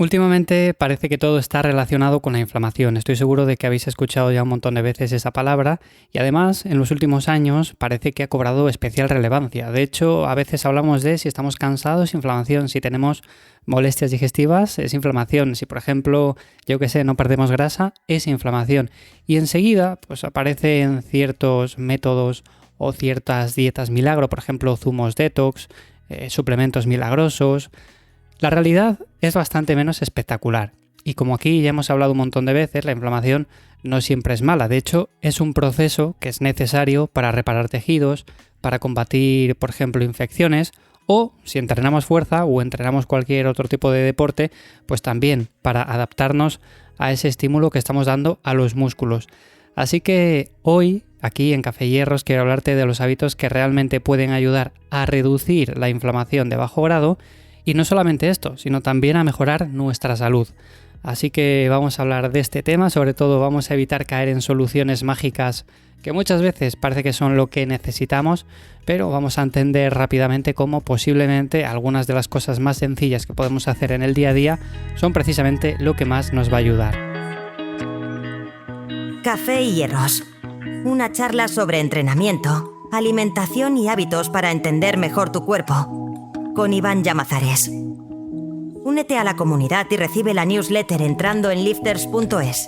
Últimamente parece que todo está relacionado con la inflamación. Estoy seguro de que habéis escuchado ya un montón de veces esa palabra y además en los últimos años parece que ha cobrado especial relevancia. De hecho, a veces hablamos de si estamos cansados, inflamación, si tenemos molestias digestivas, es inflamación. Si por ejemplo, yo que sé, no perdemos grasa, es inflamación. Y enseguida pues aparecen ciertos métodos o ciertas dietas milagro, por ejemplo, zumos detox, suplementos milagrosos. La realidad es bastante menos espectacular. Y como aquí ya hemos hablado un montón de veces, la inflamación no siempre es mala. De hecho, es un proceso que es necesario para reparar tejidos, para combatir, por ejemplo, infecciones, o si entrenamos fuerza o entrenamos cualquier otro tipo de deporte, pues también para adaptarnos a ese estímulo que estamos dando a los músculos. Así que hoy, aquí en Café Hierros, quiero hablarte de los hábitos que realmente pueden ayudar a reducir la inflamación de bajo grado. Y no solamente esto, sino también a mejorar nuestra salud. Así que vamos a hablar de este tema, sobre todo vamos a evitar caer en soluciones mágicas que muchas veces parece que son lo que necesitamos, pero vamos a entender rápidamente cómo posiblemente algunas de las cosas más sencillas que podemos hacer en el día a día son precisamente lo que más nos va a ayudar. Café y Hierros. Una charla sobre entrenamiento, alimentación y hábitos para entender mejor tu cuerpo. Con Iván Llamazares. Únete a la comunidad y recibe la newsletter entrando en lifters.es.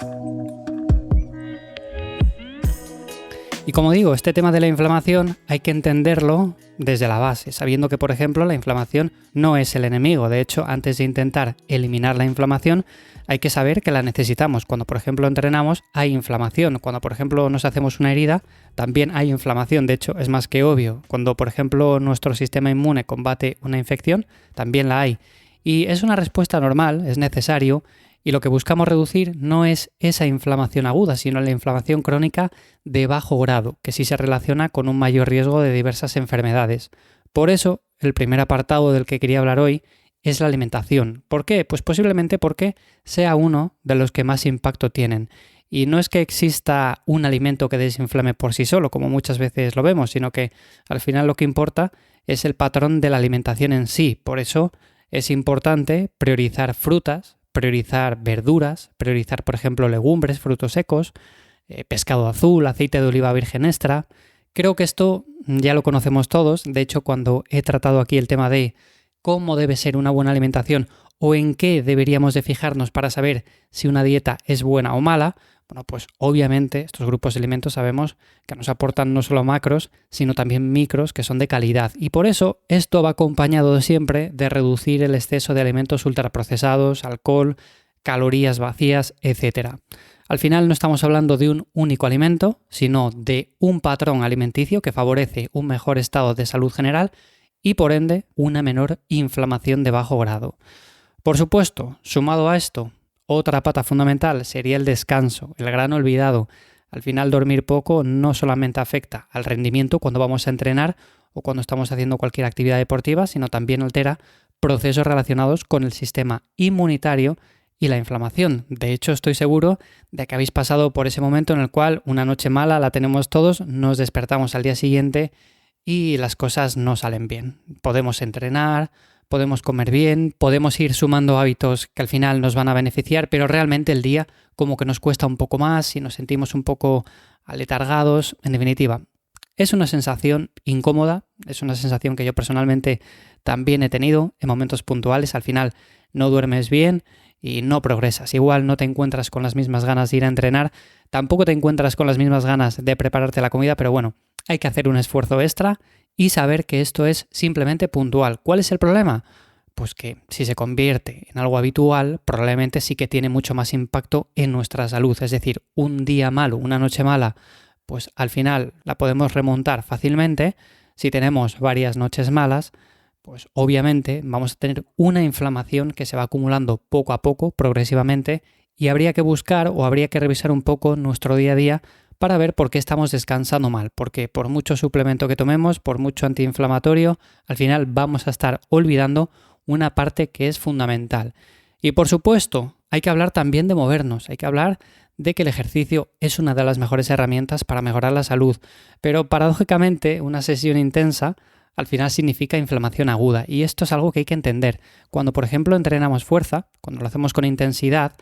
Y como digo, este tema de la inflamación hay que entenderlo desde la base, sabiendo que, por ejemplo, la inflamación no es el enemigo. De hecho, antes de intentar eliminar la inflamación, hay que saber que la necesitamos. Cuando, por ejemplo, entrenamos, hay inflamación. Cuando, por ejemplo, nos hacemos una herida, también hay inflamación. De hecho, es más que obvio. Cuando, por ejemplo, nuestro sistema inmune combate una infección, también la hay. Y es una respuesta normal, es necesario. Y lo que buscamos reducir no es esa inflamación aguda, sino la inflamación crónica de bajo grado, que sí se relaciona con un mayor riesgo de diversas enfermedades. Por eso, el primer apartado del que quería hablar hoy es la alimentación. ¿Por qué? Pues posiblemente porque sea uno de los que más impacto tienen. Y no es que exista un alimento que desinflame por sí solo, como muchas veces lo vemos, sino que al final lo que importa es el patrón de la alimentación en sí. Por eso es importante priorizar frutas, priorizar verduras, priorizar, por ejemplo, legumbres, frutos secos, pescado azul, aceite de oliva virgen extra. Creo que esto ya lo conocemos todos. De hecho, cuando he tratado aquí el tema de cómo debe ser una buena alimentación o en qué deberíamos de fijarnos para saber si una dieta es buena o mala, bueno, pues obviamente estos grupos de alimentos sabemos que nos aportan no solo macros, sino también micros que son de calidad. Y por eso esto va acompañado siempre de reducir el exceso de alimentos ultraprocesados, alcohol, calorías vacías, etc. Al final no estamos hablando de un único alimento, sino de un patrón alimenticio que favorece un mejor estado de salud general y por ende una menor inflamación de bajo grado. Por supuesto, sumado a esto, otra pata fundamental sería el descanso, el gran olvidado. Al final dormir poco no solamente afecta al rendimiento cuando vamos a entrenar o cuando estamos haciendo cualquier actividad deportiva, sino también altera procesos relacionados con el sistema inmunitario y la inflamación. De hecho, estoy seguro de que habéis pasado por ese momento en el cual una noche mala la tenemos todos, nos despertamos al día siguiente y las cosas no salen bien. Podemos entrenar, podemos comer bien, podemos ir sumando hábitos que al final nos van a beneficiar, pero realmente el día como que nos cuesta un poco más y nos sentimos un poco aletargados. En definitiva, es una sensación incómoda, es una sensación que yo personalmente también he tenido en momentos puntuales. Al final no duermes bien y no progresas. Igual no te encuentras con las mismas ganas de ir a entrenar, tampoco te encuentras con las mismas ganas de prepararte la comida, pero bueno, hay que hacer un esfuerzo extra y saber que esto es simplemente puntual. ¿Cuál es el problema? Pues que si se convierte en algo habitual, probablemente sí que tiene mucho más impacto en nuestra salud. Es decir, un día malo, una noche mala, pues al final la podemos remontar fácilmente. Si tenemos varias noches malas, pues obviamente vamos a tener una inflamación que se va acumulando poco a poco, progresivamente, y habría que buscar o habría que revisar un poco nuestro día a día para ver por qué estamos descansando mal, porque por mucho suplemento que tomemos, por mucho antiinflamatorio, al final vamos a estar olvidando una parte que es fundamental. Y por supuesto, hay que hablar también de movernos, hay que hablar de que el ejercicio es una de las mejores herramientas para mejorar la salud, pero paradójicamente una sesión intensa al final significa inflamación aguda. Y esto es algo que hay que entender. Cuando, por ejemplo, entrenamos fuerza, cuando lo hacemos con intensidad,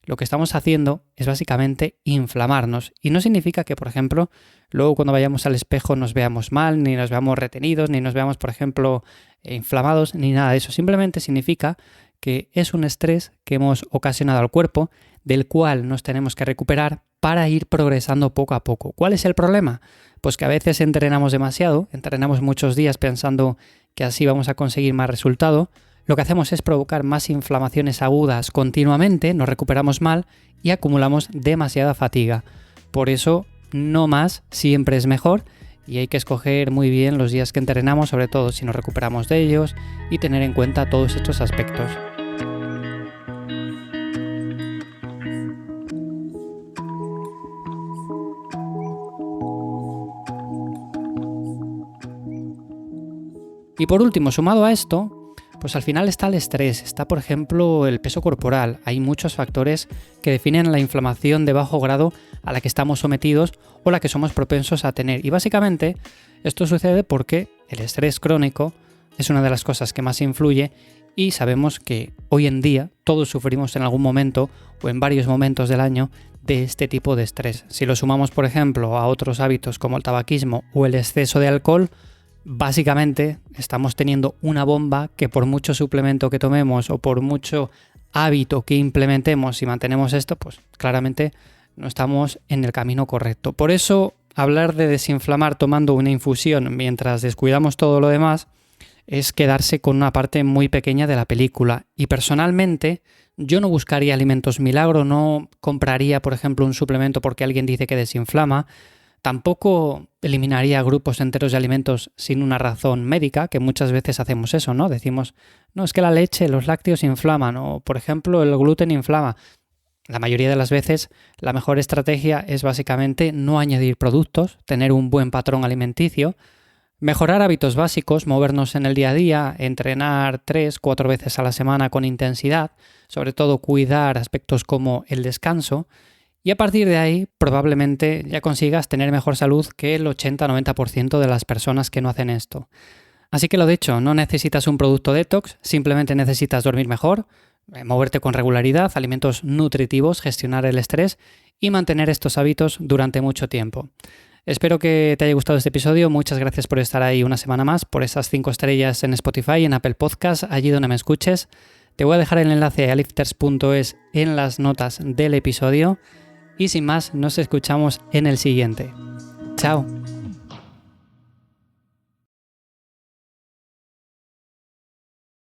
lo que estamos haciendo es básicamente inflamarnos. Y no significa que, por ejemplo, luego cuando vayamos al espejo nos veamos mal, ni nos veamos retenidos, ni nos veamos, por ejemplo, inflamados, ni nada de eso. Simplemente significa que es un estrés que hemos ocasionado al cuerpo, del cual nos tenemos que recuperar para ir progresando poco a poco. ¿Cuál es el problema? Pues que a veces entrenamos demasiado, entrenamos muchos días pensando que así vamos a conseguir más resultado. Lo que hacemos es provocar más inflamaciones agudas continuamente, nos recuperamos mal y acumulamos demasiada fatiga. Por eso, no más siempre es mejor y hay que escoger muy bien los días que entrenamos, sobre todo si nos recuperamos de ellos, y tener en cuenta todos estos aspectos. Y por último, sumado a esto, pues al final está el estrés, está por ejemplo el peso corporal. Hay muchos factores que definen la inflamación de bajo grado a la que estamos sometidos o la que somos propensos a tener. Y básicamente esto sucede porque el estrés crónico es una de las cosas que más influye y sabemos que hoy en día todos sufrimos en algún momento o en varios momentos del año de este tipo de estrés. Si lo sumamos por ejemplo a otros hábitos como el tabaquismo o el exceso de alcohol, básicamente estamos teniendo una bomba que por mucho suplemento que tomemos o por mucho hábito que implementemos y mantenemos esto, pues claramente no estamos en el camino correcto. Por eso hablar de desinflamar tomando una infusión mientras descuidamos todo lo demás es quedarse con una parte muy pequeña de la película. Y personalmente yo no buscaría alimentos milagro, no compraría por ejemplo un suplemento porque alguien dice que desinflama. Tampoco eliminaría grupos enteros de alimentos sin una razón médica, que muchas veces hacemos eso, ¿no? Decimos, no, es que la leche, los lácteos inflaman, o por ejemplo el gluten inflama. La mayoría de las veces la mejor estrategia es básicamente no añadir productos, tener un buen patrón alimenticio, mejorar hábitos básicos, movernos en el día a día, entrenar 3-4 veces a la semana con intensidad, sobre todo cuidar aspectos como el descanso. Y a partir de ahí, probablemente ya consigas tener mejor salud que el 80-90% de las personas que no hacen esto. Así que lo dicho, no necesitas un producto detox, simplemente necesitas dormir mejor, moverte con regularidad, alimentos nutritivos, gestionar el estrés y mantener estos hábitos durante mucho tiempo. Espero que te haya gustado este episodio, muchas gracias por estar ahí una semana más, por esas 5 estrellas en Spotify y en Apple Podcast, allí donde me escuches. Te voy a dejar el enlace a lifters.es en las notas del episodio. Y sin más, nos escuchamos en el siguiente. ¡Chao!